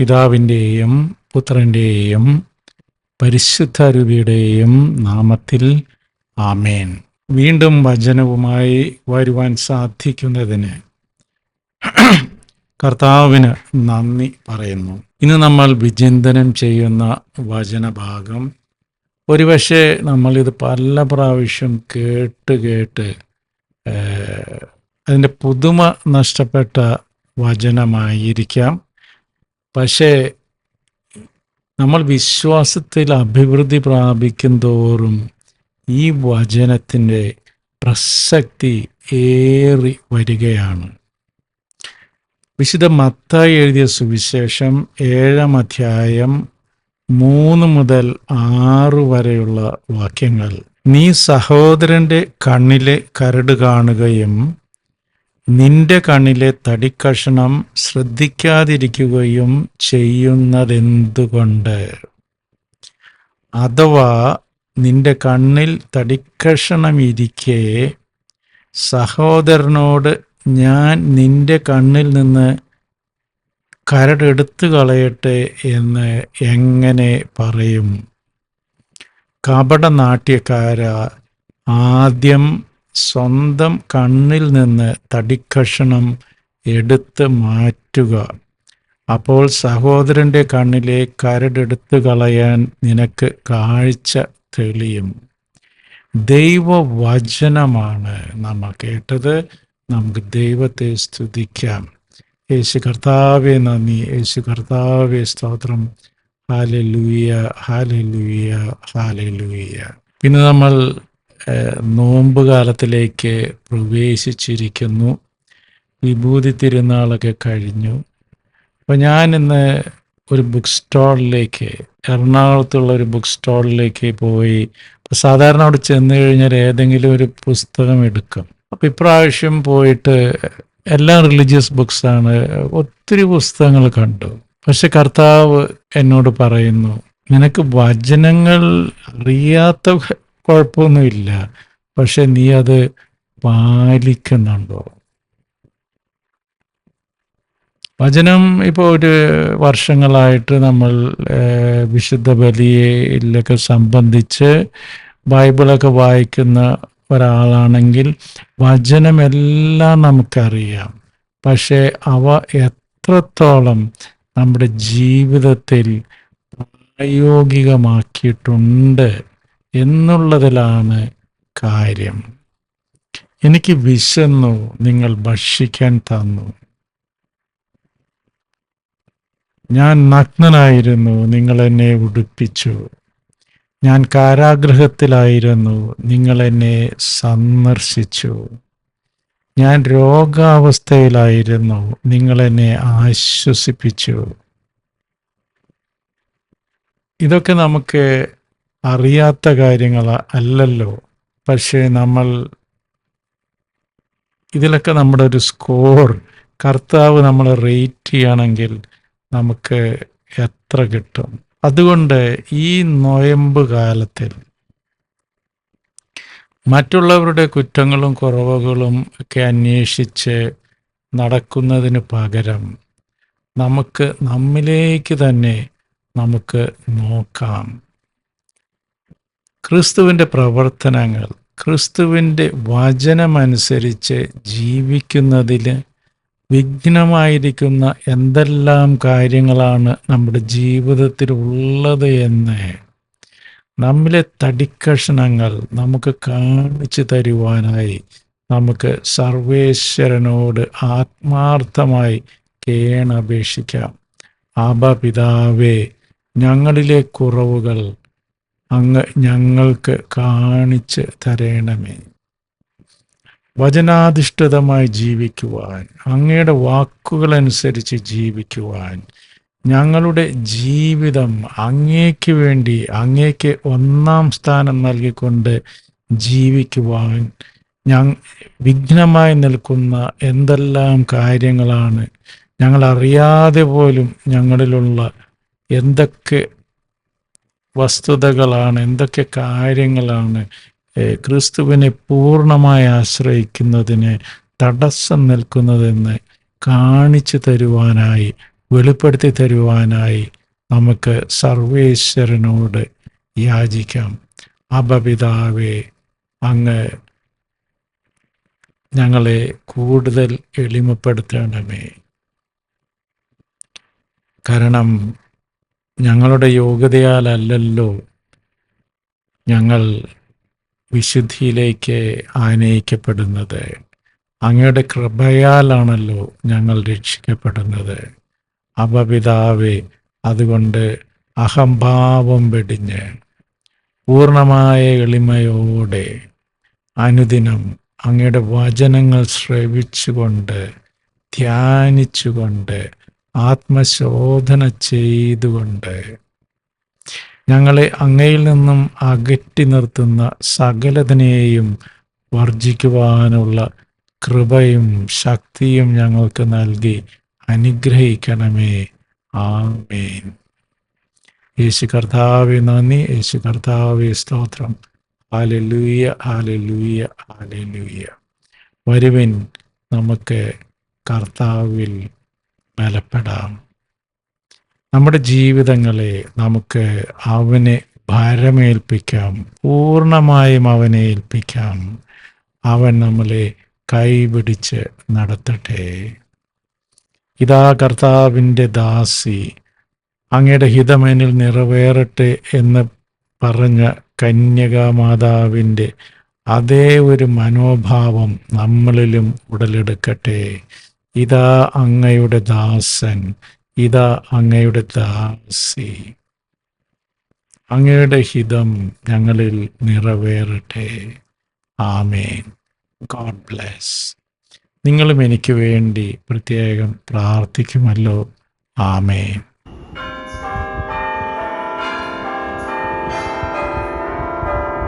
പിതാവിൻ്റെയും പുത്രൻ്റെയും പരിശുദ്ധരുവിയുടെയും നാമത്തിൽ ആമേൻ. വീണ്ടും വചനവുമായി വരുവാൻ സാധിക്കുന്നതിന് കർത്താവിന് നന്ദി പറയുന്നു. ഇന്ന് നമ്മൾ വിചിന്തനം ചെയ്യുന്ന വചനഭാഗം ഒരുപക്ഷെ നമ്മളിത് പല പ്രാവശ്യം കേട്ട് അതിൻ്റെ പുതുമ നഷ്ടപ്പെട്ട വചനമായിരിക്കാം. പക്ഷേ നമ്മൾ വിശ്വാസത്തിൽ അഭിവൃദ്ധി പ്രാപിക്കും തോറും ഈ വചനത്തിൻ്റെ പ്രസക്തി ഏറി വരികയാണ്. വിശുദ്ധ മത്തായി എഴുതിയ സുവിശേഷം 7-ാം അധ്യായം 3 മുതൽ 6 വരെയുള്ള വാക്യങ്ങൾ. നീ സഹോദരൻ്റെ കണ്ണിലെ കരട് കാണുകയും നിന്റെ കണ്ണിലെ തടിക്കഷണം ശ്രദ്ധിക്കാതിരിക്കുകയും ചെയ്യുന്നതെന്തുകൊണ്ട്? അഥവാ നിന്റെ കണ്ണിൽ തടിക്കഷണം ഇരിക്കെ സഹോദരനോട് ഞാൻ നിന്റെ കണ്ണിൽ നിന്ന് കരടെടുത്തു കളയട്ടെ എന്ന് എങ്ങനെ പറയും? കപടനാട്യക്കാരാ, ആദ്യം സ്വന്തം കണ്ണിൽ നിന്ന് തടിക്കഷണം എടുത്ത് മാറ്റുക, അപ്പോൾ സഹോദരൻ്റെ കണ്ണിലെ കരടെടുത്തു കളയാൻ നിനക്ക് കാഴ്ച തെളിയും. ദൈവവചനമാണ് നമ്മൾ കേട്ടത്. നമുക്ക് ദൈവത്തെ സ്തുതിക്കാം. യേശു കർത്താവേ നന്ദി, യേശു കർത്താവേ സ്തോത്രം. Hallelujah, hallelujah, hallelujah. പിന്നെ നമ്മൾ നോമ്പ് കാലത്തിലേക്ക് പ്രവേശിച്ചിരിക്കുന്നു. വിഭൂതി തിരുനാളൊക്കെ കഴിഞ്ഞു. അപ്പോൾ ഞാനിന്ന് ഒരു ബുക്ക് സ്റ്റാളിലേക്ക്, എറണാകുളത്തുള്ള ഒരു ബുക്ക് സ്റ്റാളിലേക്ക് പോയി. സാധാരണ അവിടെ ചെന്ന് കഴിഞ്ഞാൽ ഏതെങ്കിലും ഒരു പുസ്തകം എടുക്കും. അപ്പോൾ ഇപ്രാവശ്യം പോയിട്ട് എല്ലാം റിലീജിയസ് ബുക്സാണ്. ഒത്തിരി പുസ്തകങ്ങൾ കണ്ടു. പക്ഷെ കർത്താവ് എന്നോട് പറയുന്നു, നിനക്ക് വചനങ്ങൾ അറിയാത്ത കുഴപ്പമൊന്നുമില്ല, പക്ഷെ നീ അത് പാലിക്കുന്നുണ്ടോ? വചനം ഇപ്പോൾ ഒരു വർഷങ്ങളായിട്ട് നമ്മൾ വിശുദ്ധ ബലിയിലൊക്കെ സംബന്ധിച്ച് ബൈബിളൊക്കെ വായിക്കുന്ന ഒരാളാണെങ്കിൽ വചനമെല്ലാം നമുക്കറിയാം. പക്ഷേ അവ എത്രത്തോളം നമ്മുടെ ജീവിതത്തിൽ പ്രായോഗികമാക്കിയിട്ടുണ്ട് എന്നുള്ളതിലാണ് കാര്യം. എനിക്ക് വിശന്നു, നിങ്ങൾ ഭക്ഷിക്കാൻ തന്നു. ഞാൻ നഗ്നനായിരുന്നു, നിങ്ങൾ എന്നെ ഉടുപ്പിച്ചു. ഞാൻ കാരാഗൃഹത്തിലായിരുന്നു, നിങ്ങൾ എന്നെ സന്ദർശിച്ചു. ഞാൻ രോഗാവസ്ഥയിലായിരുന്നു, നിങ്ങൾ എന്നെ ആശ്വസിപ്പിച്ചു. ഇതൊക്കെ നമുക്ക് അറിയാത്ത കാര്യങ്ങൾ അല്ലല്ലോ. പക്ഷേ നമ്മൾ ഇതിലൊക്കെ നമ്മുടെ ഒരു സ്കോർ, കർത്താവ് നമ്മളെ റേറ്റ് ചെയ്യണമെങ്കിൽ നമുക്ക് എത്ര കിട്ടും? അതുകൊണ്ട് ഈ നൊയമ്പ് കാലത്തിൽ മറ്റുള്ളവരുടെ കുറ്റങ്ങളും കുറവുകളും ഒക്കെ അന്വേഷിച്ച് നടക്കുന്നതിന് പകരം നമുക്ക് നമ്മിലേക്ക് തന്നെ നമുക്ക് നോക്കാം. ക്രിസ്തുവിൻ്റെ പ്രവർത്തനങ്ങൾ, ക്രിസ്തുവിൻ്റെ വചനമനുസരിച്ച് ജീവിക്കുന്നതിൽ വിഘ്നമായിരിക്കുന്ന എന്തെല്ലാം കാര്യങ്ങളാണ് നമ്മുടെ ജീവിതത്തിൽ ഉള്ളത് എന്ന് നമ്മിലെ തടിക്കഷണങ്ങൾ നമുക്ക് കാണിച്ചു തരുവാനായി നമുക്ക് സർവേശ്വരനോട് ആത്മാർത്ഥമായി കേണപേക്ഷിക്കാം. ആബാ പിതാവേ, ഞങ്ങളിലെ കുറവുകൾ അങ്ങ് ഞങ്ങൾക്ക് കാണിച്ച് തരണമേ. വചനാധിഷ്ഠിതമായി ജീവിക്കുവാൻ, അങ്ങയുടെ വാക്കുകളനുസരിച്ച് ജീവിക്കുവാൻ, ഞങ്ങളുടെ ജീവിതം അങ്ങേക്ക് വേണ്ടി, അങ്ങേക്ക് 1-ാം സ്ഥാനം നൽകിക്കൊണ്ട് ജീവിക്കുവാൻ വിഘ്നമായി നിൽക്കുന്ന എന്തെല്ലാം കാര്യങ്ങളാണ്, ഞങ്ങൾ അറിയാതെ പോലും ഞങ്ങളിലുള്ള എന്തൊക്കെ വസ്തുതകളാണ്, എന്തൊക്കെ കാര്യങ്ങളാണ് ക്രിസ്തുവിനെ പൂർണ്ണമായി ആശ്രയിക്കുന്നതിന് തടസ്സം നിൽക്കുന്നതെന്ന് കാണിച്ചു തരുവാനായി വെളിപ്പെടുത്തി തരുവാനായി നമുക്ക് സർവേശ്വരനോട് യാചിക്കാം. അബപിതാവേ, അങ്ങ് ഞങ്ങളെ കൂടുതൽ എളിമപ്പെടുത്തണമേ. കാരണം ഞങ്ങളുടെ യോഗ്യതയാലല്ലല്ലോ ഞങ്ങൾ വിശുദ്ധിയിലേക്ക് ആനയിക്കപ്പെടുന്നത്. അങ്ങയുടെ കൃപയാലാണല്ലോ ഞങ്ങൾ രക്ഷിക്കപ്പെടുന്നത്. അബപിതാവേ, അതുകൊണ്ട് അഹംഭാവം വെടിഞ്ഞ് പൂർണ്ണമായ എളിമയോടെ അനുദിനം അങ്ങയുടെ വചനങ്ങൾ ശ്രവിച്ചുകൊണ്ട് ധ്യാനിച്ചുകൊണ്ട് ആത്മശോധന ചെയ്തുകൊണ്ട് ഞങ്ങളെ അങ്ങയിൽ നിന്നും അകറ്റി നിർത്തുന്ന സകലതിനെയും വർജിക്കുവാനുള്ള കൃപയും ശക്തിയും ഞങ്ങൾക്ക് നൽകി അനുഗ്രഹിക്കണമേ. ആമേൻ. യേശു കർത്താവേ നന്ദി, യേശു കർത്താവേ സ്തോത്രം. Hallelujah, hallelujah, hallelujah. വരുവിൻ, നമുക്ക് കർത്താവിൽ ബലപ്പെടാം. നമ്മുടെ ജീവിതങ്ങളെ നമുക്ക് അവനെ ഭരമേൽപ്പിക്കാം, പൂർണ്ണമായും അവനെ ഏൽപ്പിക്കാം. അവൻ നമ്മളെ കൈപിടിച്ച് നടത്തട്ടെ. ഇതാ കർത്താവിൻ്റെ ദാസി, അങ്ങയുടെ ഹിതമെന്നിൽ നിറവേറട്ടെ എന്ന് പറഞ്ഞ കന്യകാമാതാവിൻ്റെ അതേ ഒരു മനോഭാവം നമ്മളിലും ഉടലെടുക്കട്ടെ. ഇതാ അങ്ങയുടെ ദാസൻ, ഇതാ അങ്ങയുടെ ദാസി. അങ്ങയുടെ ഹിതം ഞങ്ങളിൽ നിറവേറട്ടെ. ആമേൻ. God bless. നിങ്ങളും എനിക്ക് വേണ്ടി പ്രത്യേകം പ്രാർത്ഥിക്കുമല്ലോ. ആമേൻ.